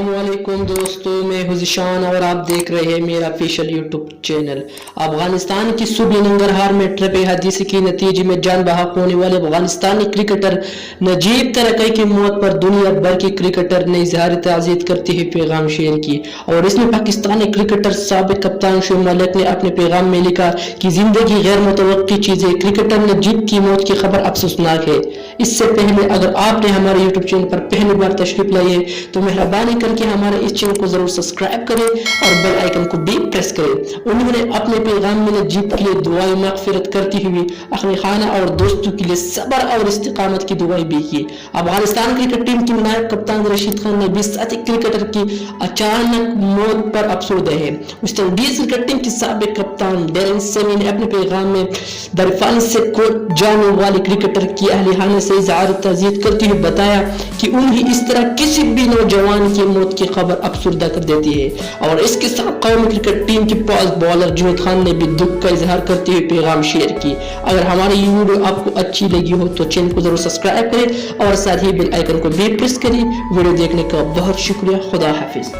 अस्सलामुअलैकुम दोस्तों, मैं हुज़िशान और आप देख रहे हैं मेरा ऑफिशियल यूट्यूब चैनल। अफगानिस्तान की सूबे नंगरहार में ट्रप हादसे के नतीजे में जान बहक होने वाले अफगानिस्तानी क्रिकेटर नजीब तरकी की मौत पर दुनिया भर के क्रिकेटर ने इजहार ताज़ियत करते हुए पैगाम शेयर की। और इसमें पाकिस्तानी क्रिकेटर साबिक कप्तान शुएब मलिक ने अपने पैगाम में लिखा कि जिंदगी गैर मुतवक्की चीज़ है, क्रिकेटर नजीब की मौत की खबर अफसोसनाक है। इससे पहले अगर आपने हमारे यूट्यूब चैनल पर पहली बार तशरीफ लाई है तो मेहरबानी करके हमारे इस चैनल को जरूर सब्सक्राइब करें और बेल आइकन को भी प्रेस करें। उन्होंने अपने पैगाम में नजीब के लिए दुआएं मगफिरत करती हुई अपने खाना और दोस्तों के लिए सब्र और इस्तिकामत की दुआएं भी की। अफगानिस्तान क्रिकेट टीम के नायब कप्तान रशीद खान ने भी साथी क्रिकेटर की अचानक मौत पर अफसोस है। वेस्ट इंडीज क्रिकेट टीम के साबिक कप्तान डैरेन सेमी ने अपने पैगाम में दरफान से कोच जाने वाले क्रिकेटर की अहलिहाने से इजहार ताज़ियत करते हुए बताया कि उन्हें इस तरह किसी भी नौजवान की मौत की खबर अफसरदा कर देती है। और इसके साथ कौमी क्रिकेट टीम के फास्ट बॉलर जुनैद खान ने भी दुख का इजहार करते हुए पैगाम शेयर की। अगर हमारी ये वीडियो आपको अच्छी लगी हो तो चैनल को जरूर सब्सक्राइब करें और साथ ही बेल आइकन को भी प्रेस करें। वीडियो देखने का बहुत शुक्रिया। खुदा हाफिज।